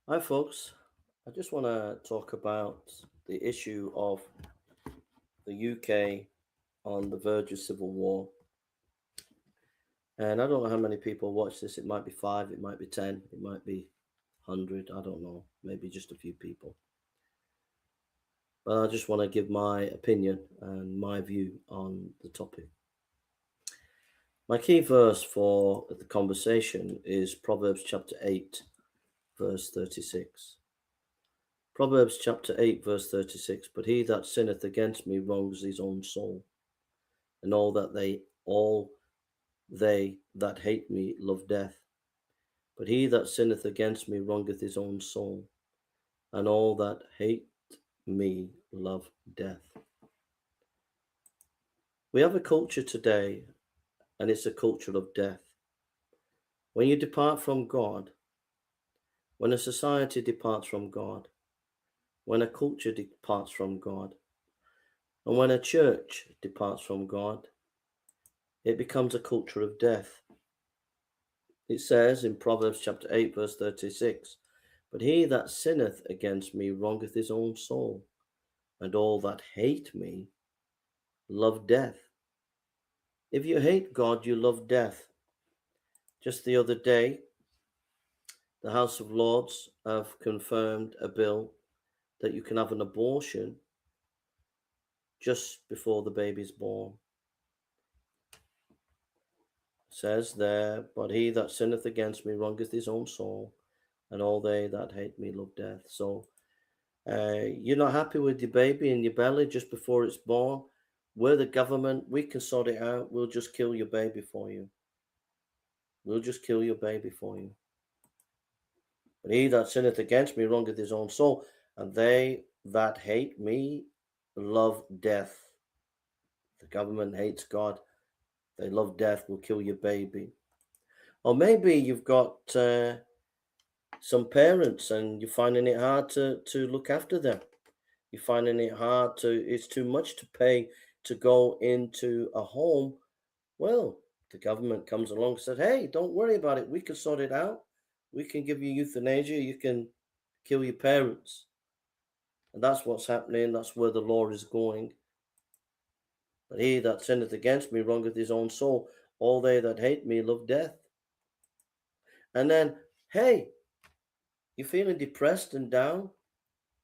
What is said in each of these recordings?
Hi, folks. I just want to talk about the issue of the UK on the verge of civil war. And I don't know how many people watch this. It might be five, it might be 10, it might be 100. I don't know. Maybe just a few people. But I just want to give my opinion and my view on the topic. My key verse for the conversation is Proverbs chapter 8, verse 36. Proverbs chapter 8, verse 36. But he that sinneth against me wrongs his own soul, and all they that hate me love death. But he that sinneth against me wrongeth his own soul, and all that hate me love death. We have a culture today, and it's a culture of death. When you depart from God, when a society departs from God, when a culture departs from God, and when a church departs from God, it becomes a culture of death. It says in Proverbs chapter 8, verse 36, But he that sinneth against me wrongeth his own soul, and all that hate me love death. If you hate God, you love death. Just the other day, the House of Lords have confirmed a bill that you can have an abortion just before the baby's born. It says there, But he that sinneth against me wrongeth his own soul, and all they that hate me love death. So you're not happy with your baby in your belly just before it's born. We're the government. We can sort it out. We'll just kill your baby for you. We'll just kill your baby for you. But he that sinneth against me wrongeth his own soul, and they that hate me love death. The government hates God. They love death. Will kill your baby. Or maybe you've got some parents and you're finding it hard to look after them. You're finding it hard it's too much to pay to go into a home. Well, the government comes along and said, hey, don't worry about it. We can sort it out. We can give you euthanasia. You can kill your parents. And that's what's happening. That's where the law is going. But he that sinneth against me wrongeth his own soul. All they that hate me love death. And then, hey, you're feeling depressed and down.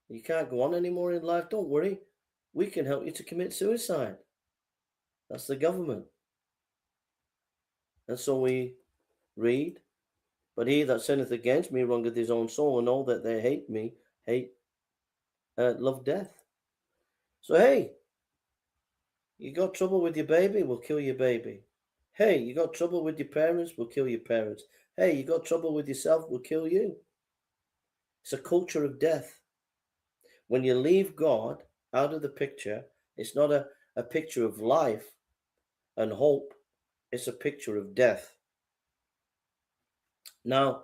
You can't go on anymore in life. Don't worry. We can help you to commit suicide. That's the government. And so we read, But he that sinneth against me wrongeth his own soul, and all that they hate me love death. So hey, you got trouble with your baby, we'll kill your baby. Hey, you got trouble with your parents, we'll kill your parents. Hey, you got trouble with yourself, we'll kill you. It's a culture of death. When you leave God out of the picture, it's not a picture of life and hope, it's a picture of death. Now,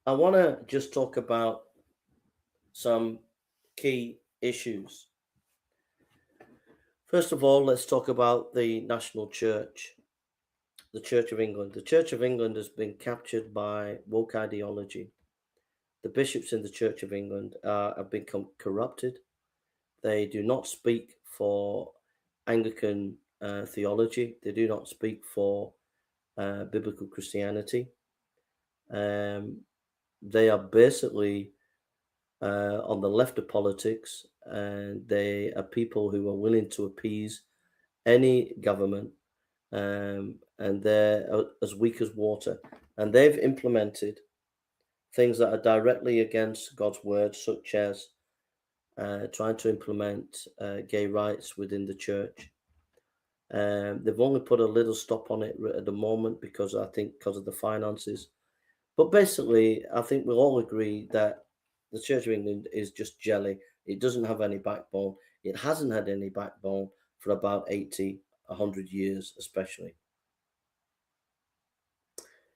I want to just talk about some key issues. First of all, let's talk about the national church, the Church of England. The Church of England has been captured by woke ideology. The bishops in the Church of England have become corrupted. They do not speak for Anglican theology. They do not speak for biblical Christianity. They are basically on the left of politics, and they are people who are willing to appease any government, and they're as weak as water. And they've implemented things that are directly against God's word, such as trying to implement gay rights within the church. They've only put a little stop on it at the moment because I think because of the finances. But basically, I think we'll all agree that the Church of England is just jelly. It doesn't have any backbone. It hasn't had any backbone for about 80, 100 years, especially.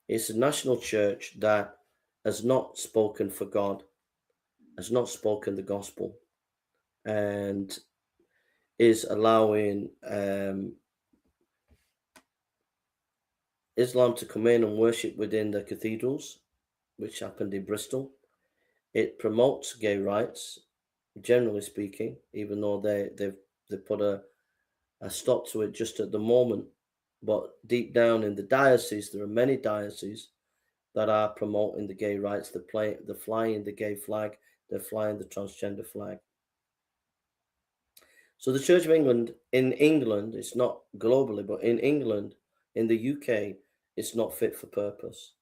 It's a national church that has not spoken for God, has not spoken the gospel, and is allowing Islam to come in and worship within the cathedrals, which happened in Bristol. It promotes gay rights, generally speaking, even though they put a stop to it just at the moment. But deep down in the diocese, there are many dioceses that are promoting the gay rights. They're flying the gay flag, they're flying the transgender flag. So the Church of England, in England, it's not globally, but in England, in the UK, it's not fit for purpose.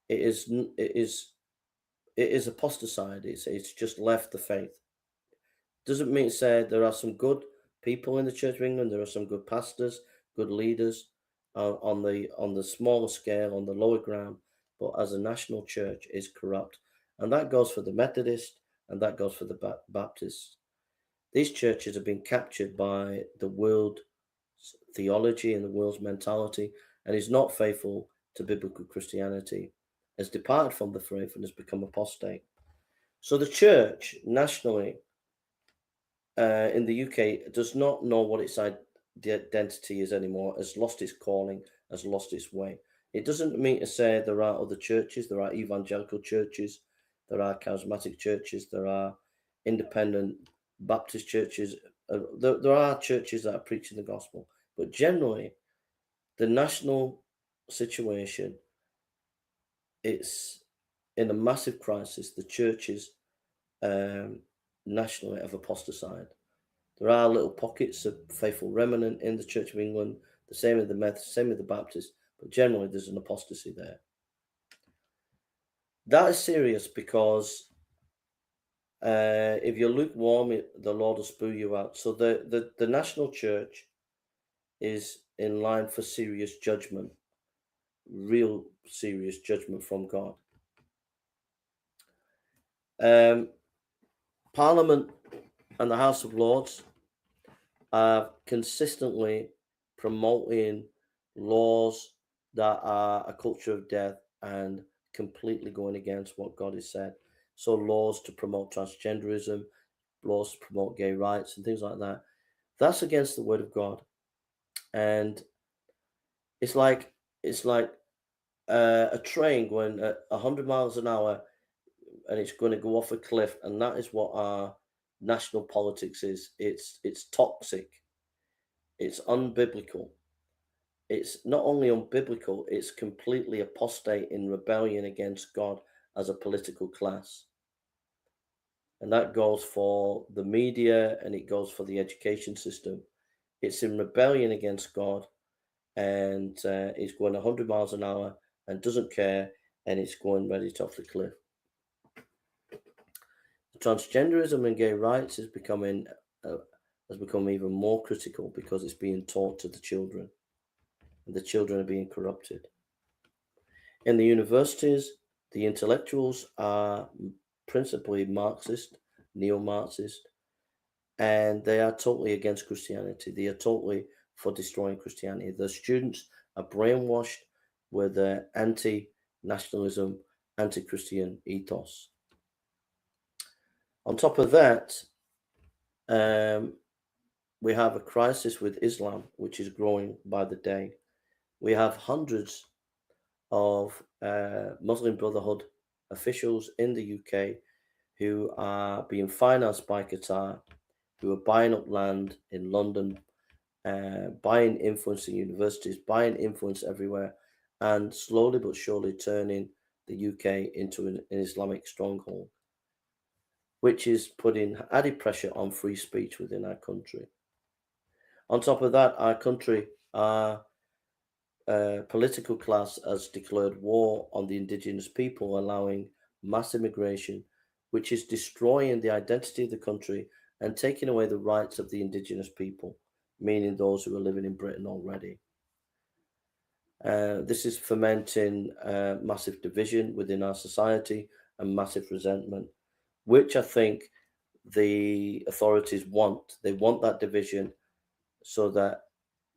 It is it is apostaside. It's just left the faith. Doesn't mean to say there are some good people in the Church of England. There are some good pastors, good leaders on the smaller scale, on the lower ground. But as a national church, is corrupt, and that goes for the Methodist, and that goes for the Baptists. These churches have been captured by the world theology and the world's mentality, and is not faithful to biblical Christianity, has departed from the faith and has become apostate. So the church nationally in the UK does not know what its identity is anymore, has lost its calling, has lost its way. It doesn't mean to say there are other churches, there are evangelical churches, there are charismatic churches, there are independent Baptist churches, there are churches that are preaching the gospel, but generally, the national situation, it's in a massive crisis. The churches nationally have apostatized. There are little pockets of faithful remnant in the Church of England, the same with the Methodists, same with the Baptists, but generally there's an apostasy there. That is serious because if you're lukewarm, the Lord will spew you out. So the national church is in line for serious judgment, real serious judgment from God. Parliament and the House of Lords are consistently promoting laws that are a culture of death and completely going against what God has said. So laws to promote transgenderism, laws to promote gay rights and things like that. That's against the word of God. And it's like a train going at 100 miles an hour and it's going to go off a cliff, and that is what our national politics is. It's toxic, it's unbiblical. It's not only unbiblical, it's completely apostate in rebellion against God as a political class. And that goes for the media and it goes for the education system. It's in rebellion against God, and it's going 100 miles an hour and doesn't care, and it's going ready to off the cliff. Transgenderism and gay rights is has become even more critical because it's being taught to the children, and the children are being corrupted. In the universities, the intellectuals are principally Marxist, neo-Marxist, and they are totally against Christianity. They are totally for destroying Christianity. The students are brainwashed with their anti-nationalism, anti-Christian ethos. On top of that, we have a crisis with Islam, which is growing by the day. We have hundreds of Muslim Brotherhood officials in the UK who are being financed by Qatar, who are buying up land in London, buying influence in universities, buying influence everywhere, and slowly but surely turning the UK into an Islamic stronghold, which is putting added pressure on free speech within our country. On top of that, our country, our political class has declared war on the indigenous people, allowing mass immigration, which is destroying the identity of the country and taking away the rights of the indigenous people, meaning those who are living in Britain already. This is fomenting massive division within our society and massive resentment, which I think the authorities want. They want that division so that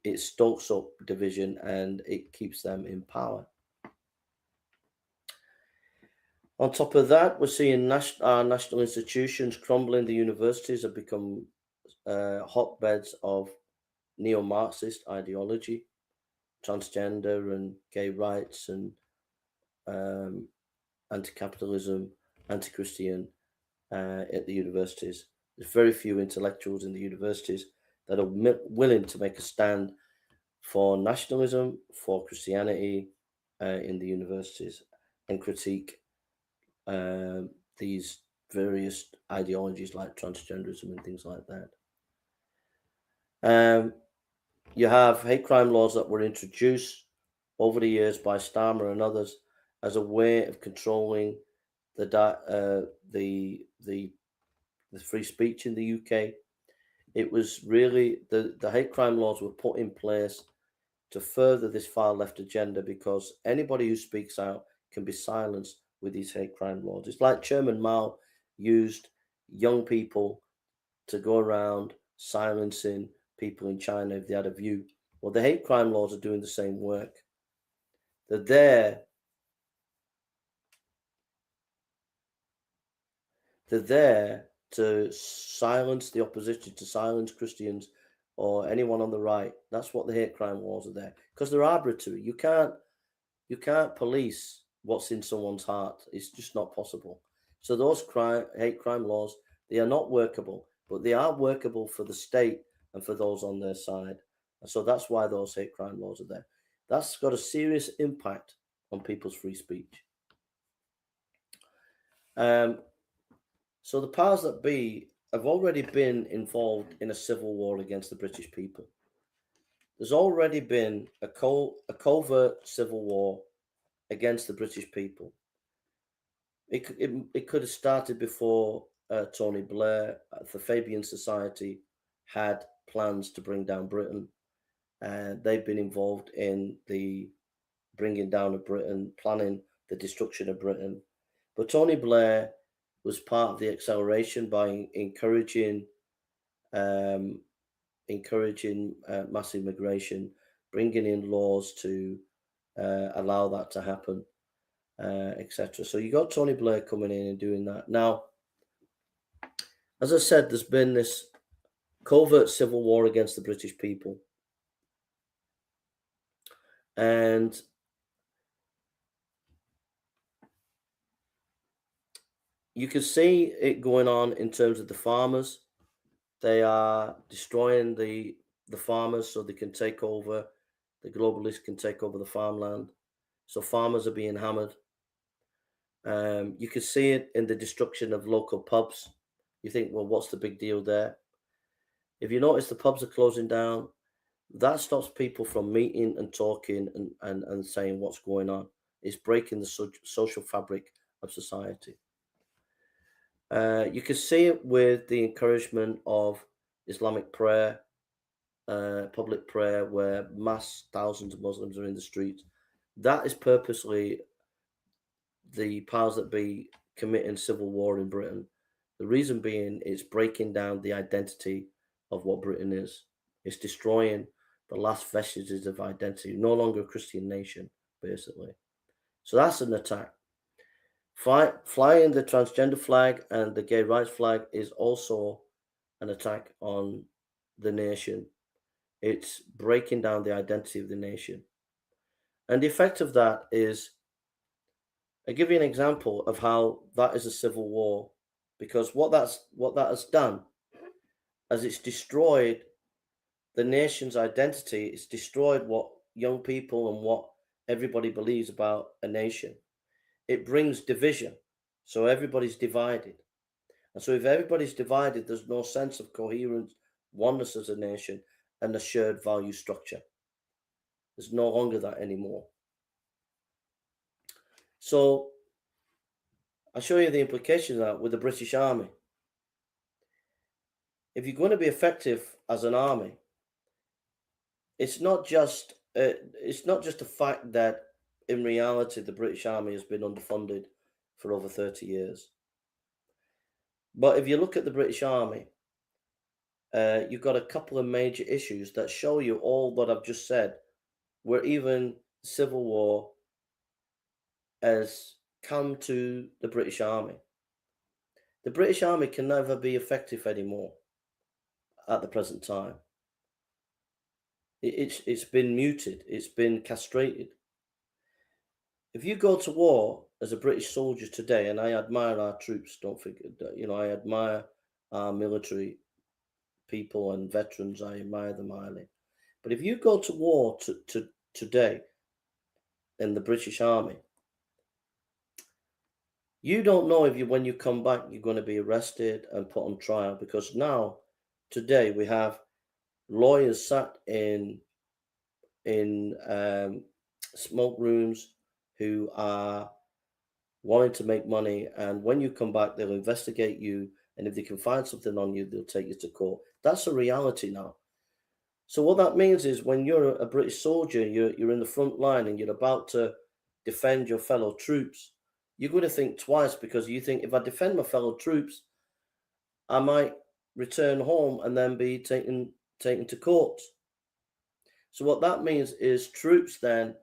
it stokes up division and it keeps them in power. On top of that, we're seeing our national institutions crumbling. The universities have become hotbeds of neo-Marxist ideology, transgender and gay rights and anti-capitalism anti-Christian at the universities. There's very few intellectuals in the universities that are willing to make a stand for nationalism, for Christianity in the universities, and critique um, these various ideologies like transgenderism and things like that. Um, you have hate crime laws that were introduced over the years by Starmer and others as a way of controlling the the free speech in the UK. It was really the hate crime laws were put in place to further this far left agenda because anybody who speaks out can be silenced with these hate crime laws. It's like Chairman Mao used young people to go around silencing people in China if they had a view. Well, the hate crime laws are doing the same work. They're there. They're there to silence the opposition, to silence Christians or anyone on the right. That's what the hate crime laws are there because they're arbitrary. You can't police what's in someone's heart. It's just not possible. So those hate crime laws, they are not workable, but they are workable for the state and for those on their side. And so that's why those hate crime laws are there. That's got a serious impact on people's free speech. Um, so the powers that be have already been involved in a civil war against the British people. There's already been a covert civil war against the British people. It could have started before Tony Blair. The Fabian Society had plans to bring down Britain. They've been involved in the bringing down of Britain, planning the destruction of Britain. But Tony Blair was part of the acceleration by um, encouraging massive migration, bringing in laws to allow that to happen, etc. So you got Tony Blair coming in and doing that. Now, as I said, there's been this covert civil war against the British people. And you can see it going on in terms of the farmers. They are destroying the farmers so they can take over, the globalists can take over the farmland. So farmers are being hammered. You can see it in the destruction of local pubs. You think, well, what's the big deal there? If you notice the pubs are closing down, that stops people from meeting and talking and saying what's going on. It's breaking the social fabric of society. You can see it with the encouragement of Islamic prayer, public prayer, where mass thousands of Muslims are in the streets. That is purposely the powers that be committing civil war in Britain. The reason being it's breaking down the identity of what Britain is. It's destroying the last vestiges of identity, no longer a Christian nation, basically. So that's an attack. Flying the transgender flag and the gay rights flag is also an attack on the nation. It's breaking down the identity of the nation. And the effect of that is, I give you an example of how that is a civil war, because what that has done, as it's destroyed the nation's identity, it's destroyed what young people and what everybody believes about a nation. It brings division, so everybody's divided. And so if everybody's divided, there's no sense of coherence, oneness as a nation, and a shared value structure. There's no longer that anymore. So I'll show you the implications of that with the British Army. If you're going to be effective as an army, it's not just a fact that in reality the British Army has been underfunded for over 30 years. But if you look at the British Army, you've got a couple of major issues that show you all what I've just said, where even civil war has come to the British Army. The British Army can never be effective anymore at the present time. It's been muted, it's been castrated. If you go to war, as a British soldier today, and I admire our troops, don't forget that, I admire our military people and veterans, I admire them highly. But if you go to war today in the British Army, you don't know if when you come back, you're going to be arrested and put on trial, because now, today, we have lawyers sat in smoke rooms who are wanting to make money, and when you come back, they'll investigate you, and if they can find something on you, they'll take you to court. That's a reality now. So what that means is, when you're a British soldier, you're in the front line and you're about to defend your fellow troops, you're going to think twice, because you think, if I defend my fellow troops, I might return home and then be taken to court. So what that means is, troops then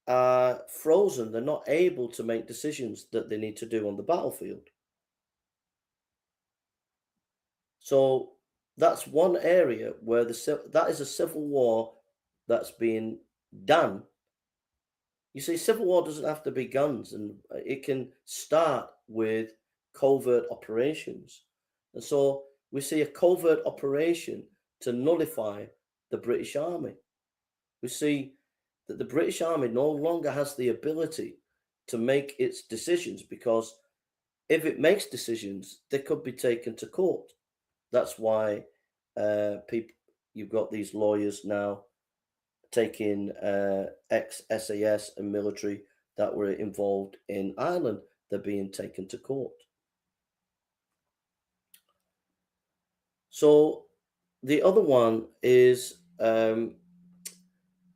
are frozen. They're not able to make decisions that they need to do on the battlefield. So that's one area where that is a civil war that's being done. You see, civil war doesn't have to be guns, and it can start with covert operations. And so we see a covert operation to nullify the British Army. We see that the British Army no longer has the ability to make its decisions, because if it makes decisions, they could be taken to court. That's why you've got these lawyers now taking ex-SAS and military that were involved in Ireland. They're being taken to court. So the other one is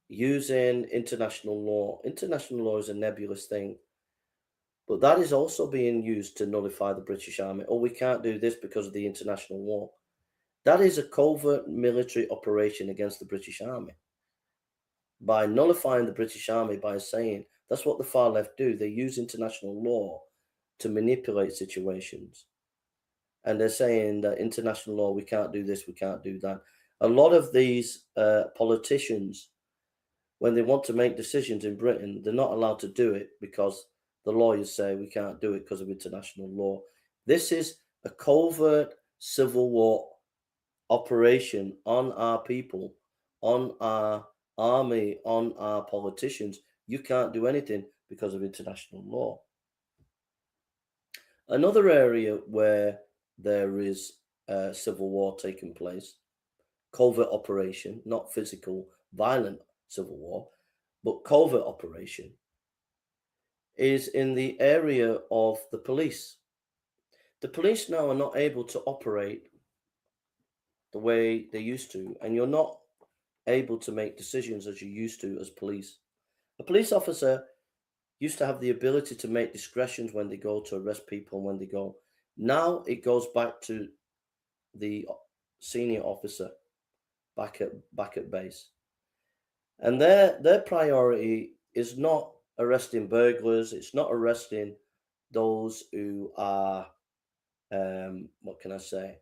using international law. International law is a nebulous thing, but that is also being used to nullify the British Army. Oh, we can't do this because of the international law. That is a covert military operation against the British Army. By nullifying the British Army, by saying, that's what the far left do. They use international law to manipulate situations. And they're saying that international law, we can't do this, we can't do that. A lot of these politicians, when they want to make decisions in Britain, they're not allowed to do it because the lawyers say we can't do it because of international law. This is a covert civil war operation on our people, on our army, on our politicians. You can't do anything because of international law. Another area where there is civil war taking place, covert operation, not physical, violent civil war, but covert operation, is in the area of the police. The police now are not able to operate the way they used to, and you're not able to make decisions as you used to as police. A police officer used to have the ability to make discretions when they go to arrest people and when they go. Now it goes back to the senior officer back at base. And their priority is not arresting burglars, it's not arresting those who are what can I say,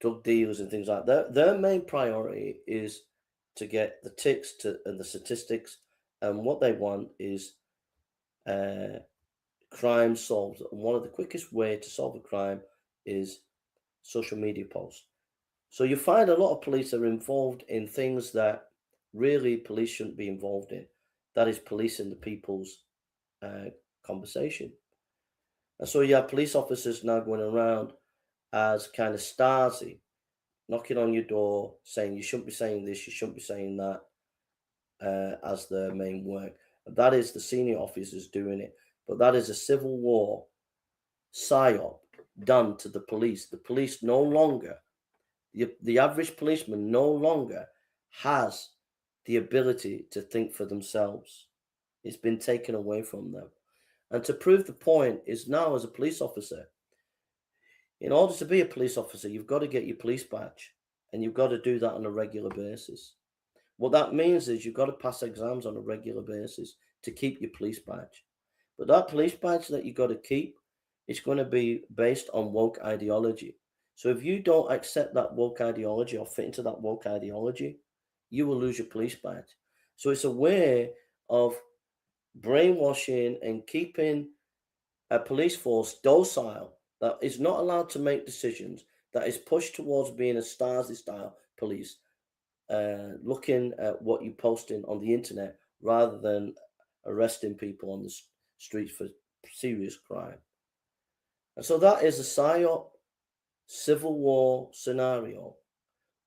drug dealers and things like that. Their main priority is to get the ticks and the statistics, and what they want is crime solved. And one of the quickest way to solve a crime is social media posts. So you find a lot of police are involved in things that really police shouldn't be involved in. That is policing the people's conversation. And so you have police officers now going around as kind of Stasi, knocking on your door, saying you shouldn't be saying this, you shouldn't be saying that, as their main work. That is the senior officers doing it. But that is a civil war psyop done to the police. The police no longer, the average policeman no longer has the ability to think for themselves. It's been taken away from them. And to prove the point is, now as a police officer, in order to be a police officer, you've got to get your police badge, and you've got to do that on a regular basis. What that means is you've got to pass exams on a regular basis to keep your police badge. But that police badge that you've got to keep, it's going to be based on woke ideology. So if you don't accept that woke ideology or fit into that woke ideology, you will lose your police badge. So it's a way of brainwashing and keeping a police force docile that is not allowed to make decisions, that is pushed towards being a Stasi style police, looking at what you're posting on the internet rather than arresting people on the streets for serious crime. And so that is a psyop civil war scenario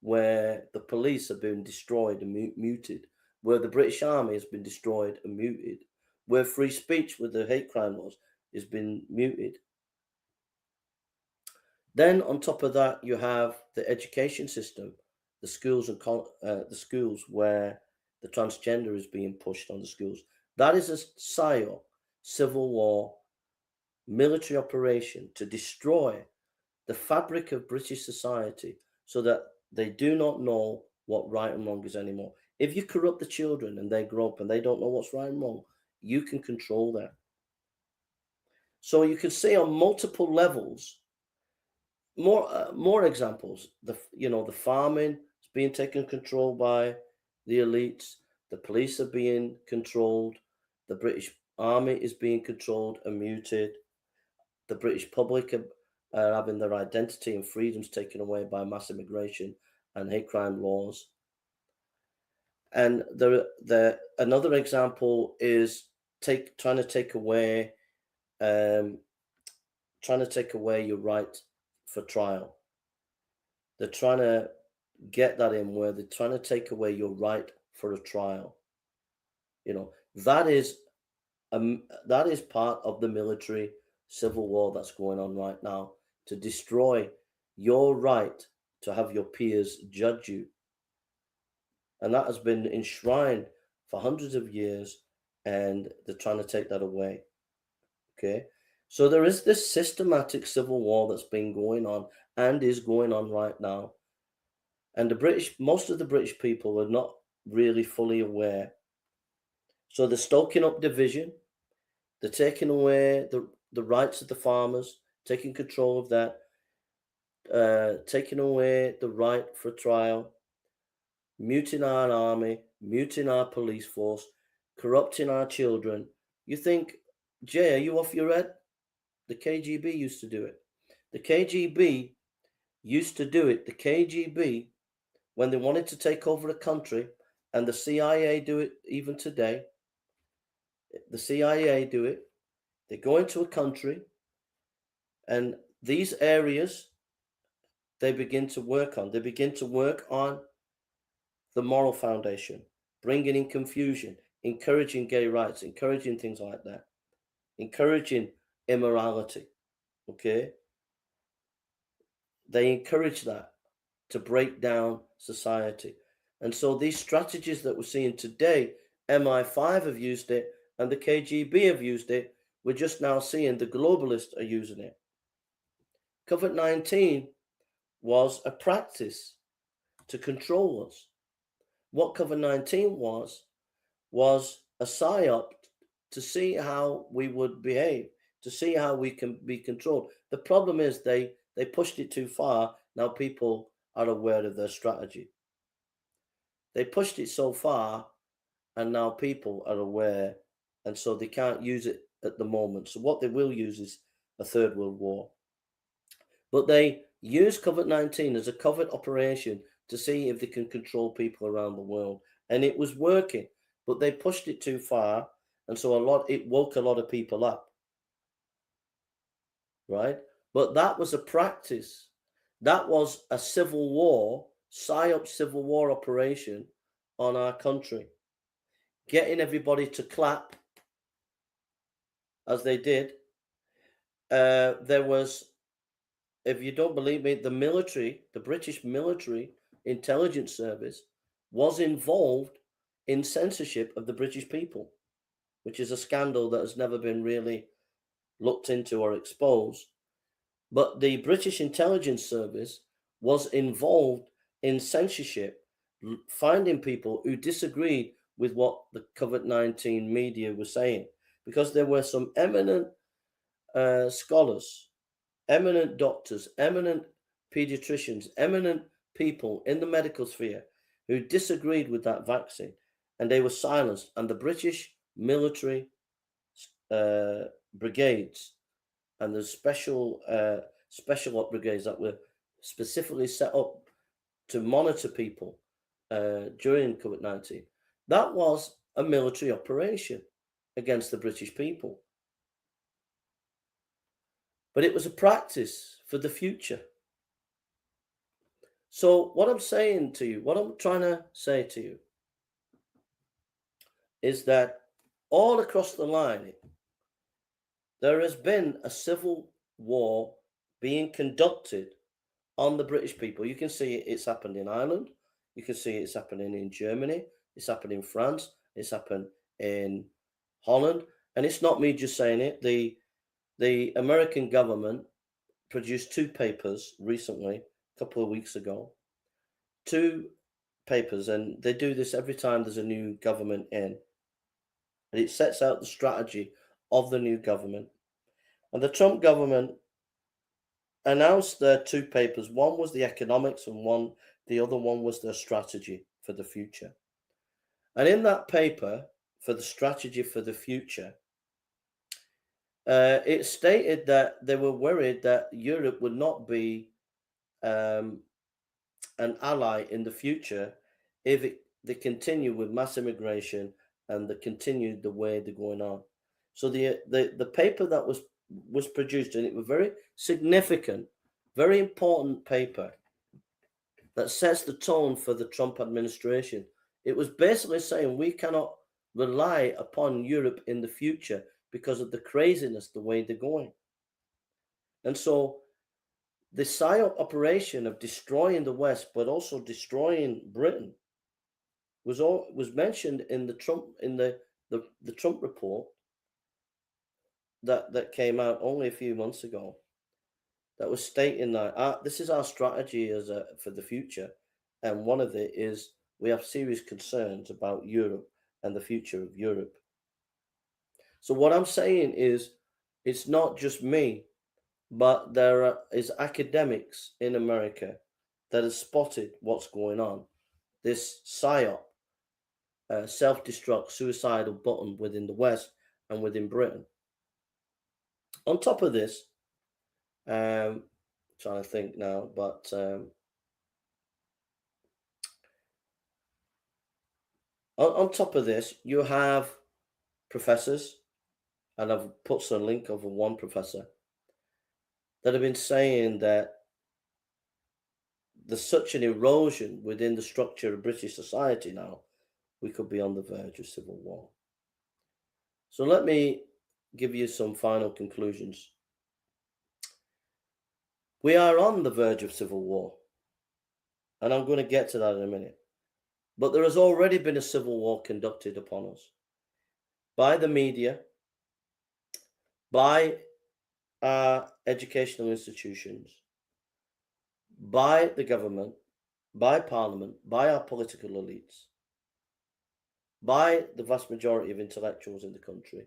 where the police have been destroyed and muted, where the British Army has been destroyed and muted, where free speech with the hate crime laws has been muted. Then on top of that, you have the education system, the schools and the schools where the transgender is being pushed on the schools. That is a psyop, civil war, military operation to destroy the fabric of British society so that they do not know what right and wrong is anymore. If you corrupt the children and they grow up and they don't know what's right and wrong, you can control them. So you can see on multiple levels. More examples. The farming is being taken control by the elites. The police are being controlled. The British Army is being controlled and muted. The British public are having their identity and freedoms taken away by mass immigration and hate crime laws. And another example is trying to take away your right for trial. They're trying to get that in where they're trying to take away your right for a trial. That is part of the military civil war that's going on right now to destroy your right to have your peers judge you. And that has been enshrined for hundreds of years, and they're trying to take that away. Okay. So there is this systematic civil war that's been going on and is going on right now. And most of the British people are not really fully aware. So they're stoking up division. They're taking away the rights of the farmers, taking control of that, taking away the right for trial, muting our army, muting our police force, corrupting our children. You think, Jay, are you off your head? The KGB used to do it. The KGB used to do it. The KGB, when they wanted to take over a country, and the CIA do it even today. The CIA do it. They go into a country, and these areas they begin to work on. They begin to work on the moral foundation, bringing in confusion, encouraging gay rights, encouraging things like that, encouraging immorality. Okay? They encourage that to break down society. And so these strategies that we're seeing today, MI5 have used it and the KGB have used it. We're just now seeing the globalists are using it. COVID-19 was a practice to control us. What COVID-19 was a psyop to see how we would behave, to see how we can be controlled. The problem is they pushed it too far. Now people are aware of their strategy. They pushed it so far, and now people are aware, and so they can't use it at the moment. So what they will use is a third world war. But they use COVID-19 as a covert operation to see if they can control people around the world. And it was working, but they pushed it too far. And so it woke a lot of people up. Right? But that was a practice. That was a civil war, psyop civil war operation on our country. Getting everybody to clap as they did. There was, if you don't believe me, the British military intelligence service was involved in censorship of the British people, which is a scandal that has never been really looked into or exposed. But the British intelligence service was involved in censorship, finding people who disagreed with what the COVID-19 media was saying, because there were some eminent scholars, eminent doctors, eminent pediatricians, eminent people in the medical sphere who disagreed with that vaccine, and they were silenced. And the British military brigades, and there's special op brigades that were specifically set up to monitor people during COVID-19. That was a military operation against the British people. But it was a practice for the future. So what I'm saying to you, what I'm trying to say to you, is that all across the line, there has been a civil war being conducted on the British people. You can see it's happened in Ireland. You can see it's happening in Germany. It's happened in France. It's happened in Holland. And it's not me just saying it. The American government produced two papers recently, a couple of weeks ago. Two papers, and they do this every time there's a new government in. And it sets out the strategy of the new government. And the Trump government announced their two papers. One was the economics, and the other one was their strategy for the future. And in that paper, for the strategy for the future, it stated that they were worried that Europe would not be an ally in the future if they continue with mass immigration and they continued the way they're going on. So the paper that was produced, and it was very significant, very important paper that sets the tone for the Trump administration. It was basically saying we cannot rely upon Europe in the future because of the craziness, the way they're going. And so the PSYOP operation of destroying the West, but also destroying Britain, was mentioned in the Trump report that came out only a few months ago. That was stating that this is our strategy for the future, and one of it is we have serious concerns about Europe and the future of Europe. So what I'm saying is, it's not just me, but there is academics in America that have spotted what's going on. This PSYOP, self-destruct, suicidal button within the West and within Britain. On top of this, trying to think now, but on top of this, you have professors, and I've put some link of one professor that have been saying that there's such an erosion within the structure of British society now, we could be on the verge of civil war. So let me give you some final conclusions. We are on the verge of civil war, and I'm going to get to that in a minute. But there has already been a civil war conducted upon us by the media, by our educational institutions, by the government, by Parliament, by our political elites, by the vast majority of intellectuals in the country.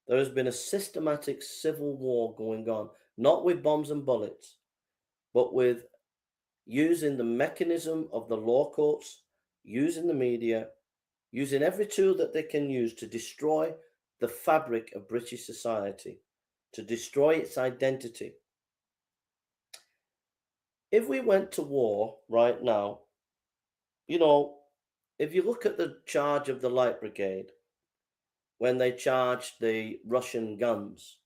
There has been a systematic civil war going on, not with bombs and bullets, but with using the mechanism of the law courts, using the media, using every tool that they can use to destroy the fabric of British society, to destroy its identity. If we went to war right now, if you look at the charge of the Light Brigade, when they charged the Russian guns,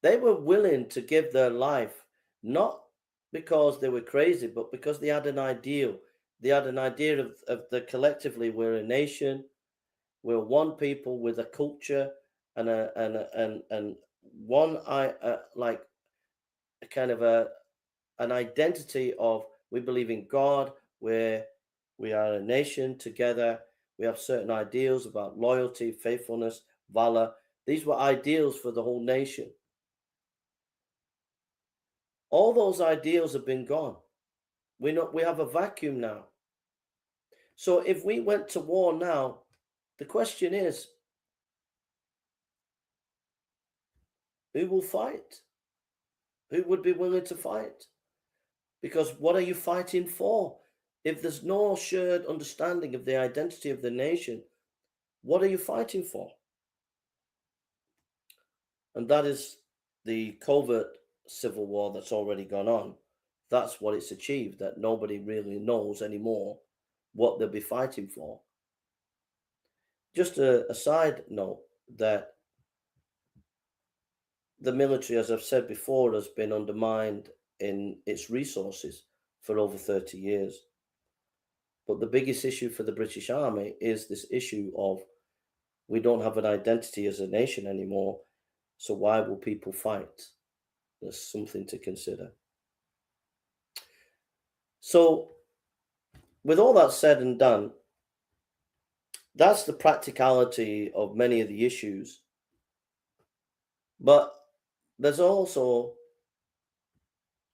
they were willing to give their life, not because they were crazy, but because they had an ideal. They had an idea of the collectively we're a nation, we're one people with a culture and one like a kind of an identity of we believe in God, where we are a nation together. We have certain ideals about loyalty, faithfulness, valor. These were ideals for the whole nation. All those ideals have been gone. We have a vacuum now. So if we went to war now, the question is, who will fight? Who would be willing to fight? Because what are you fighting for? If there's no shared understanding of the identity of the nation, what are you fighting for? And that is the covert civil war that's already gone on. That's what it's achieved, that nobody really knows anymore what they'll be fighting for. Just a side note that the military, as I've said before, has been undermined in its resources for over 30 years. But the biggest issue for the British Army is this issue of we don't have an identity as a nation anymore, so why will people fight? There's something to consider. So, with all that said and done, that's the practicality of many of the issues. But there's also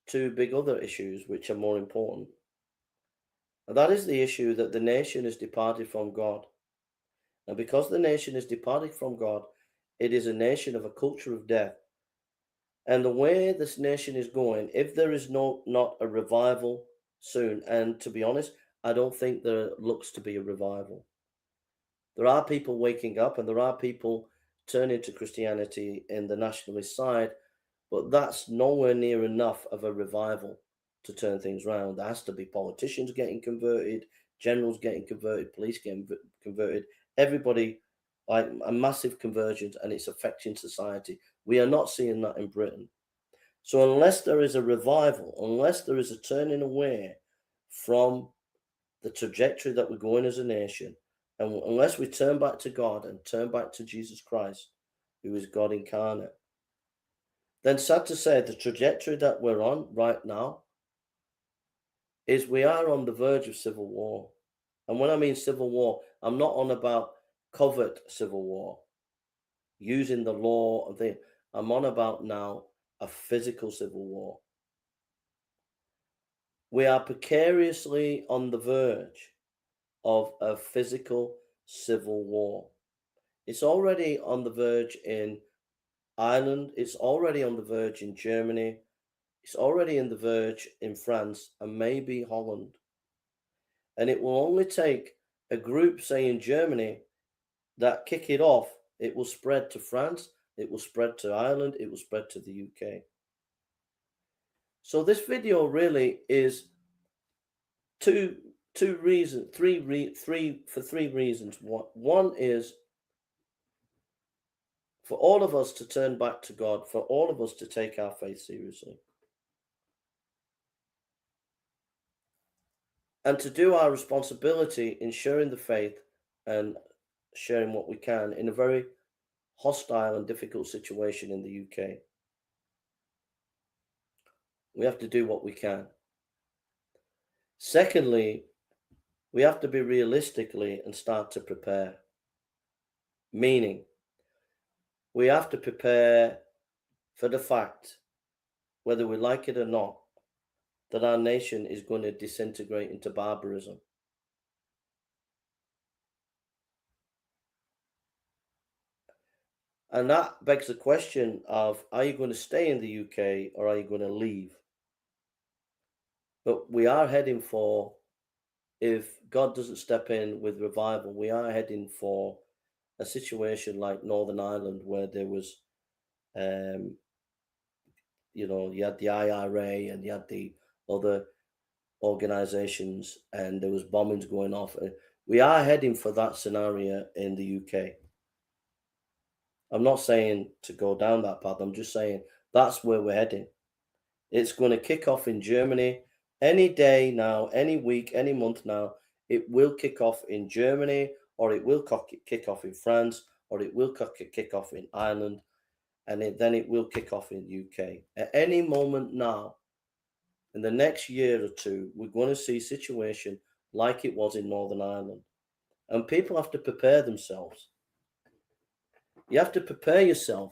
two big other issues which are more important. And that is the issue that the nation has departed from God. And because the nation is departed from God, it is a nation of a culture of death. And the way this nation is going, if there is not a revival soon, and to be honest, I don't think there looks to be a revival. There are people waking up and there are people turning to Christianity in the nationalist side, but that's nowhere near enough of a revival to turn things around. There has to be politicians getting converted, generals getting converted, police getting converted, everybody, like a massive convergence, and it's affecting society. We are not seeing that in Britain. So unless there is a revival, unless there is a turning away from the trajectory that we're going as a nation, and unless we turn back to God and turn back to Jesus Christ, who is God incarnate, then sad to say, the trajectory that we're on right now is we are on the verge of civil war. And when I mean civil war, I'm not on about covert civil war, using the law and things. I'm on about now a physical civil war. We are precariously on the verge of a physical civil war. It's already on the verge in Ireland, it's already on the verge in Germany, it's already in the verge in France and maybe Holland. And it will only take a group, say in Germany, that kick it off. It will spread to France, it will spread to Ireland, it will spread to the UK. So this video really is three reasons. One is for all of us to turn back to God, for all of us to take our faith seriously, and to do our responsibility in sharing the faith and sharing what we can in a very hostile and difficult situation in the UK. We have to do what we can. Secondly, we have to be realistically and start to prepare. Meaning, we have to prepare for the fact, whether we like it or not, that our nation is going to disintegrate into barbarism. And that begs the question of, are you going to stay in the UK or are you going to leave? But we are heading for, if God doesn't step in with revival, we are heading for a situation like Northern Ireland, where there was, you had the IRA and you had the other organizations, and there was bombings going off. We are heading for that scenario in the UK. I'm not saying to go down that path. I'm just saying that's where we're heading. It's going to kick off in Germany any day now, any week, any month now. It will kick off in Germany, or it will kick off in France, or it will kick off in Ireland, and then it will kick off in UK. At any moment now, in the next year or two, we're going to see a situation like it was in Northern Ireland. And people have to prepare themselves. You have to prepare yourself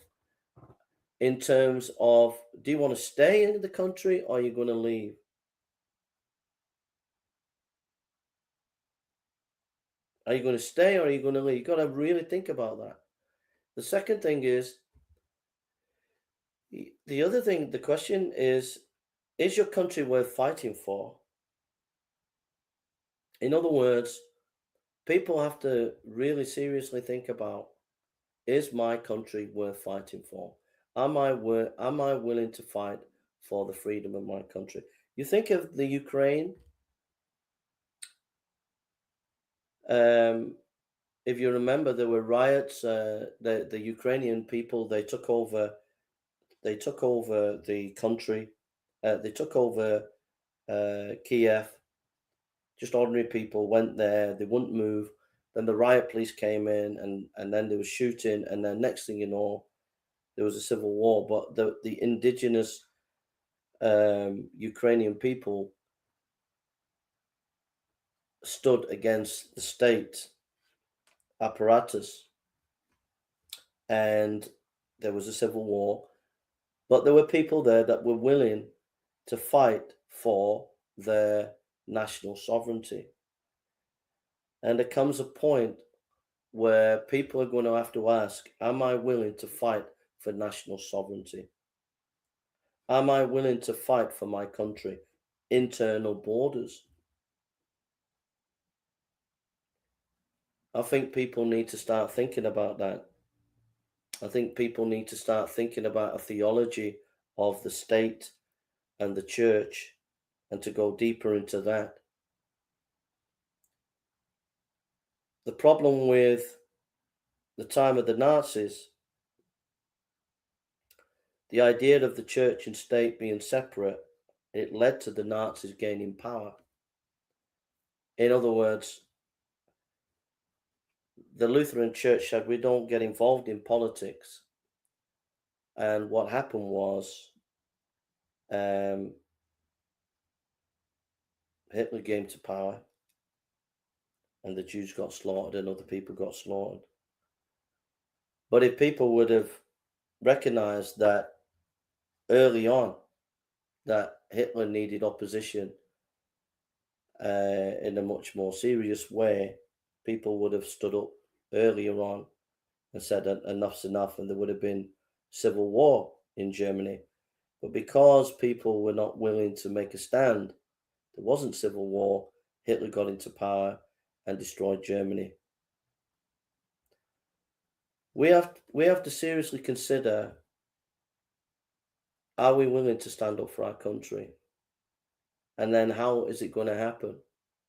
in terms of, do you want to stay in the country or are you going to leave? Are you going to stay or are you going to leave? You've got to really think about that. The second thing is, the question is your country worth fighting for? In other words, people have to really seriously think about, is my country worth fighting for? Am I willing to fight for the freedom of my country? You think of the Ukraine. Um, if you remember, there were riots. The Ukrainian people, they took over the country. They took over Kiev. Just ordinary people went there. They wouldn't move. Then the riot police came in, and then there was shooting. And then next thing you know, there was a civil war. But the indigenous Ukrainian people stood against the state apparatus, and there was a civil war. But there were people there that were willing to fight for their national sovereignty. And there comes a point where people are going to have to ask, am I willing to fight for national sovereignty? Am I willing to fight for my country? Internal borders. I think people need to start thinking about that. I think people need to start thinking about a theology of the state and the church and to go deeper into that. The problem with the time of the Nazis, the idea of the church and state being separate, it led to the Nazis gaining power. In other words, the Lutheran Church said we don't get involved in politics. And what happened was um, Hitler came to power and the Jews got slaughtered and other people got slaughtered. But if people would have recognized that early on, that Hitler needed opposition in a much more serious way, people would have stood up earlier on and said enough's enough, and there would have been civil war in Germany. But because people were not willing to make a stand, there wasn't civil war. Hitler got into power and destroyed Germany. We have to seriously consider, are we willing to stand up for our country? And then how is it going to happen?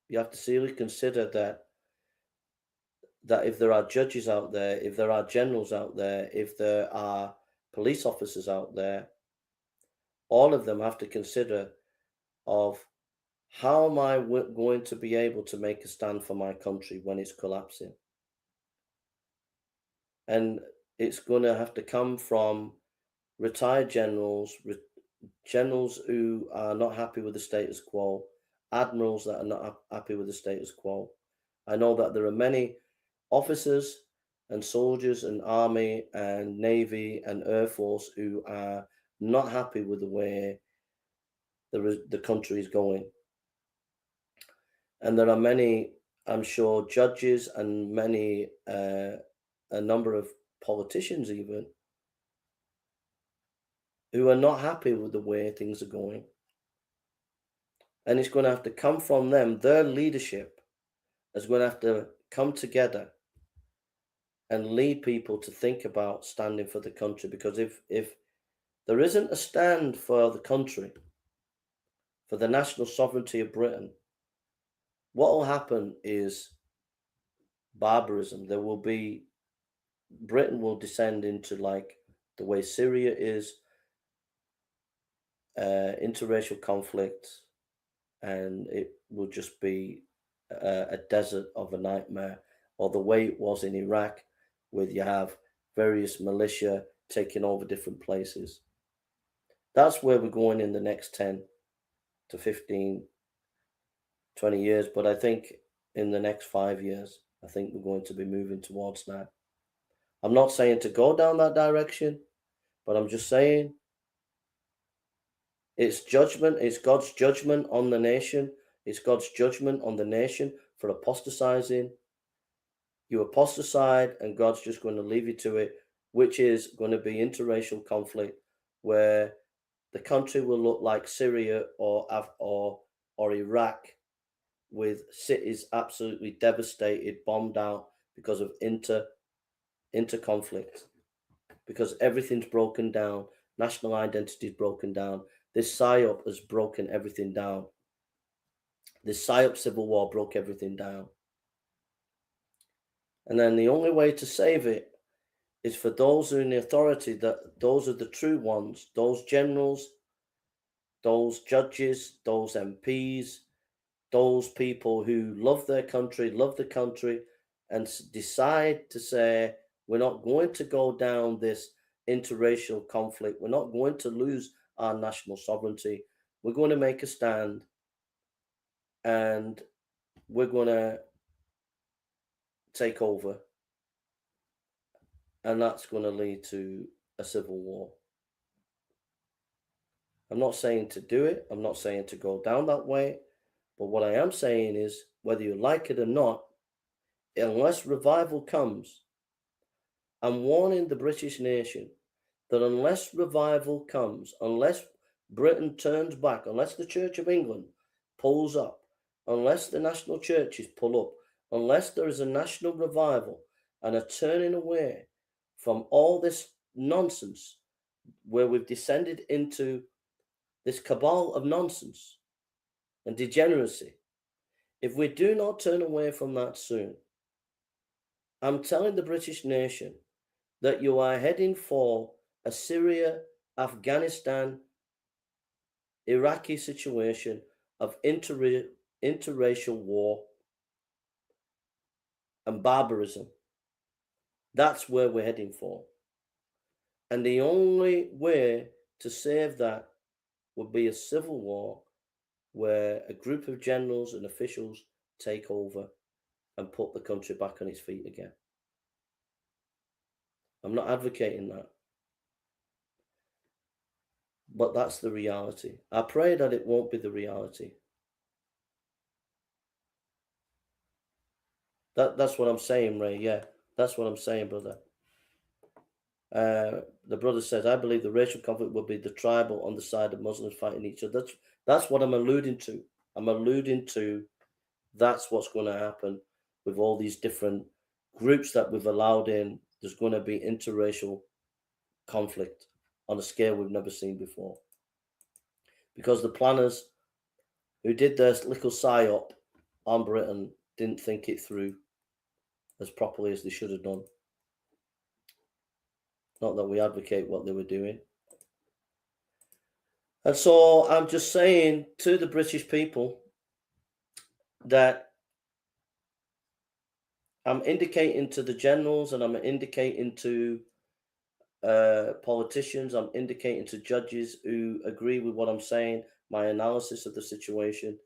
You have to seriously consider that if there are judges out there, if there are generals out there, if there are police officers out there, all of them have to consider of how am I going to be able to make a stand for my country when it's collapsing? And it's going to have to come from retired generals, generals who are not happy with the status quo, admirals that are not happy with the status quo. I know that there are many officers and soldiers and army and navy and air force who are not happy with the way the country is going. And there are many, I'm sure, judges and many, a number of politicians even, who are not happy with the way things are going. And it's going to have to come from them. Their leadership is going to have to come together and lead people to think about standing for the country. Because if there isn't a stand for the country, for the national sovereignty of Britain, what will happen is barbarism. There will be Britain will descend into like the way Syria is, interracial conflict, and it will just be a desert of a nightmare, or the way it was in Iraq, where you have various militia taking over different places. That's where we're going in the next 10 to 15, 20 years. But I think in the next 5 years, I think we're going to be moving towards that. I'm not saying to go down that direction, but I'm just saying it's judgment, it's God's judgment on the nation. It's God's judgment on the nation for apostatizing. You apostatize, and God's just going to leave you to it, which is going to be interracial conflict where the country will look like Syria or Iraq, with cities absolutely devastated, bombed out because of inter conflict, because everything's broken down. National identity is broken down. This PSYOP has broken everything down. This PSYOP civil war broke everything down. And then the only way to save it is for those who are in the authority, that those are the true ones, those generals, those judges, those MPs, those people who love their country, love the country, and decide to say, we're not going to go down this interracial conflict. We're not going to lose our national sovereignty. We're going to make a stand, and we're going to take over. And that's going to lead to a civil war. I'm not saying to do it. I'm not saying to go down that way. But what I am saying is, whether you like it or not, unless revival comes, I'm warning the British nation that unless revival comes, unless Britain turns back, unless the Church of England pulls up, unless the national churches pull up, unless there is a national revival and a turning away from all this nonsense where we've descended into this cabal of nonsense and degeneracy, if we do not turn away from that soon, I'm telling the British nation that you are heading for a Syria, Afghanistan, Iraqi situation of interracial war and barbarism. That's where we're heading for. And the only way to save that would be a civil war where a group of generals and officials take over and put the country back on its feet again. I'm not advocating that, but that's the reality. I pray that it won't be the reality. That's what I'm saying, Ray. Yeah, that's what I'm saying, brother. The brother says, I believe the racial conflict will be the tribal on the side of Muslims fighting each other. That's what I'm alluding to. I'm alluding to that's what's going to happen with all these different groups that we've allowed in. There's going to be interracial conflict on a scale we've never seen before. Because the planners who did their little psyop on Britain didn't think it through as properly as they should have done. Not that we advocate what they were doing. And so I'm just saying to the British people that I'm indicating to the generals, and I'm indicating to politicians, I'm indicating to judges who agree with what I'm saying, my analysis of the situation.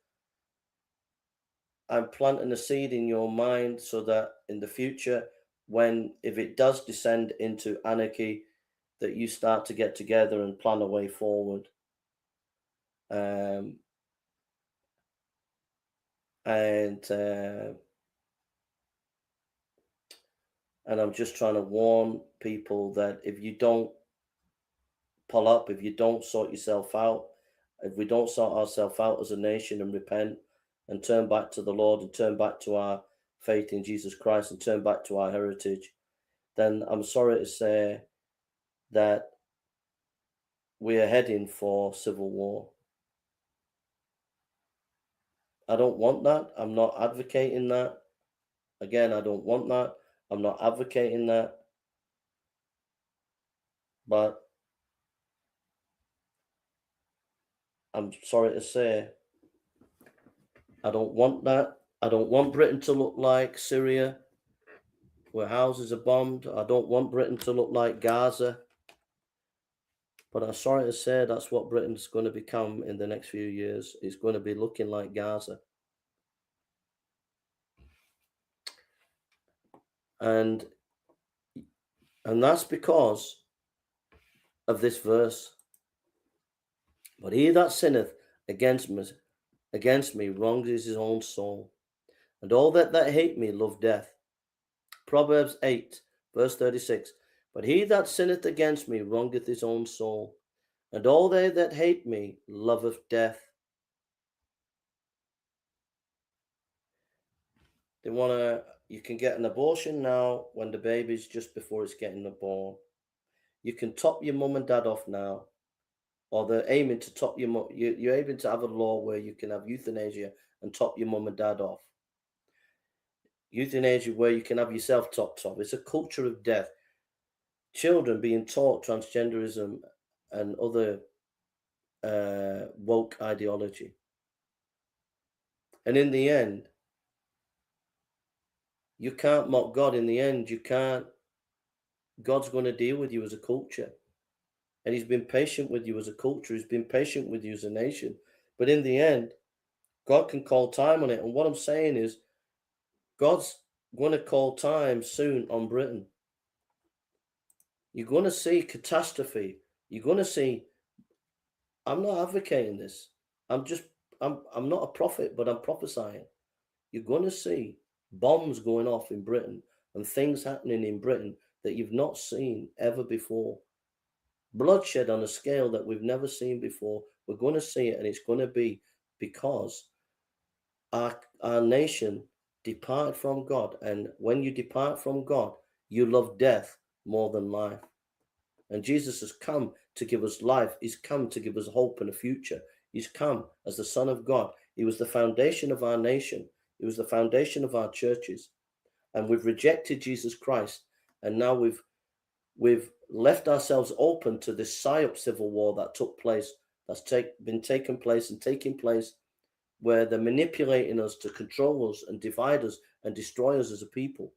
I'm planting a seed in your mind so that in the future, if it does descend into anarchy, that you start to get together and plan a way forward. And I'm just trying to warn people that if you don't pull up, if you don't sort yourself out, if we don't sort ourselves out as a nation and repent and turn back to the Lord and turn back to our faith in Jesus Christ and turn back to our heritage, then I'm sorry to say that we are heading for civil war. I don't want that. I'm not advocating that. Again, I don't want that. I'm not advocating that. But I'm sorry to say, I don't want that. I don't want Britain to look like Syria, where houses are bombed. I don't want Britain to look like Gaza. But I'm sorry to say that's what Britain's going to become in the next few years. It's going to be looking like Gaza. And that's because of this verse. But he that sinneth against me wrongs his own soul. And all that hate me love death. Proverbs 8, verse 36. But he that sinneth against me wrongeth his own soul. And all they that hate me loveth death. You can get an abortion now when the baby's just before it's getting born. You can top your mum and dad off now, or they're aiming to top your mum. You're aiming to have a law where you can have euthanasia and top your mum and dad off. Euthanasia where you can have yourself topped off. It's a culture of death. Children being taught transgenderism and other woke ideology. And in the end, you can't mock God. In the end, you can't. God's going to deal with you as a culture. And he's been patient with you as a culture. He's been patient with you as a nation. But in the end, God can call time on it. And what I'm saying is, God's going to call time soon on Britain. You're going to see catastrophe. You're going to see. I'm not advocating this. I'm not a prophet, but I'm prophesying. You're going to see bombs going off in Britain and things happening in Britain that you've not seen ever before. Bloodshed on a scale that we've never seen before. We're going to see it, and it's going to be because our nation departed from God. And when you depart from God, you love death more than life. And Jesus has come to give us life. He's come to give us hope and a future. He's come as the Son of God. He was the foundation of our nation. He was the foundation of our churches. And we've rejected Jesus Christ. And now we've left ourselves open to this psyop civil war that took place, that's been taking place, where they're manipulating us to control us and divide us and destroy us as a people.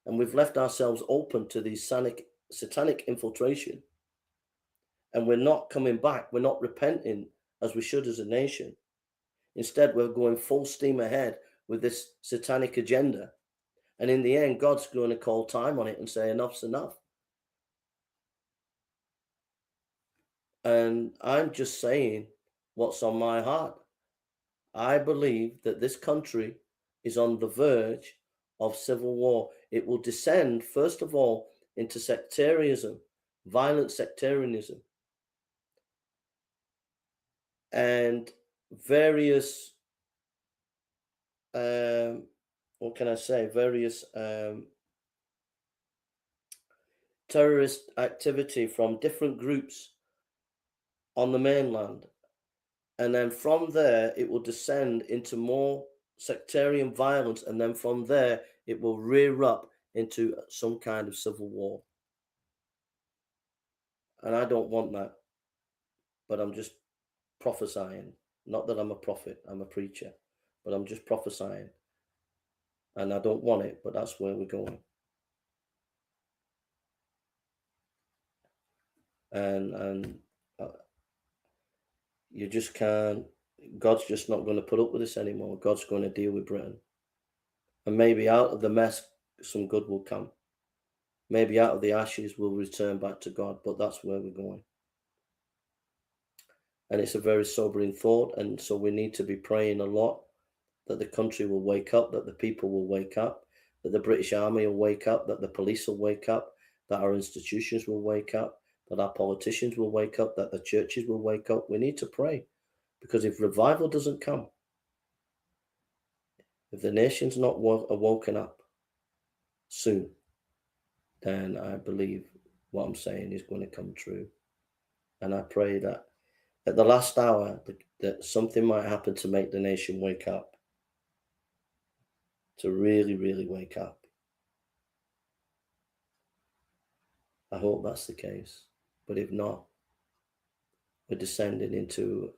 And we've left ourselves open to these satanic infiltration. And we're not coming back. We're not repenting as we should as a nation. Instead, we're going full steam ahead with this satanic agenda. And in the end, God's going to call time on it and say, enough's enough. And I'm just saying what's on my heart. I believe that this country is on the verge of civil war. It will descend, first of all, into sectarianism, violent sectarianism, and various, what can I say, various terrorist activity from different groups on the mainland. And then from there, it will descend into more sectarian violence. And then from there, it will rear up into some kind of civil war. And I don't want that. But I'm just prophesying. Not that I'm a prophet, I'm a preacher. But I'm just prophesying. And I don't want it, but that's where we're going. And you just can't. God's just not going to put up with this anymore. God's going to deal with Britain. And maybe out of the mess, some good will come. Maybe out of the ashes, we'll return back to God. But that's where we're going. And it's a very sobering thought. And so we need to be praying a lot that the country will wake up, that the people will wake up, that the British Army will wake up, that the police will wake up, that our institutions will wake up, that our politicians will wake up, that the churches will wake up. We need to pray. Because if revival doesn't come, if the nation's not woken up soon, then I believe what I'm saying is going to come true. And I pray that at the last hour, that something might happen to make the nation wake up, to really, really wake up. I hope that's the case. But if not, we're descending into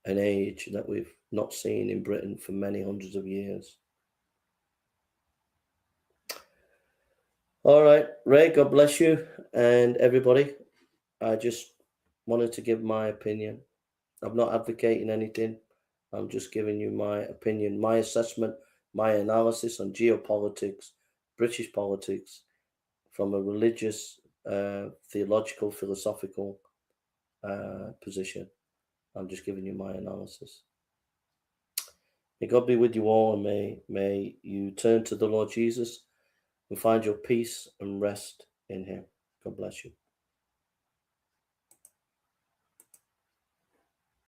an age that we've not seen in Britain for many hundreds of years. All right, Ray, God bless you and everybody. I just wanted to give my opinion. I'm not advocating anything. I'm just giving you my opinion, my assessment, my analysis on geopolitics, British politics, from a religious, theological, philosophical position. I'm just giving you my analysis. May God be with you all, and may you turn to the Lord Jesus and find your peace and rest in him. God bless you.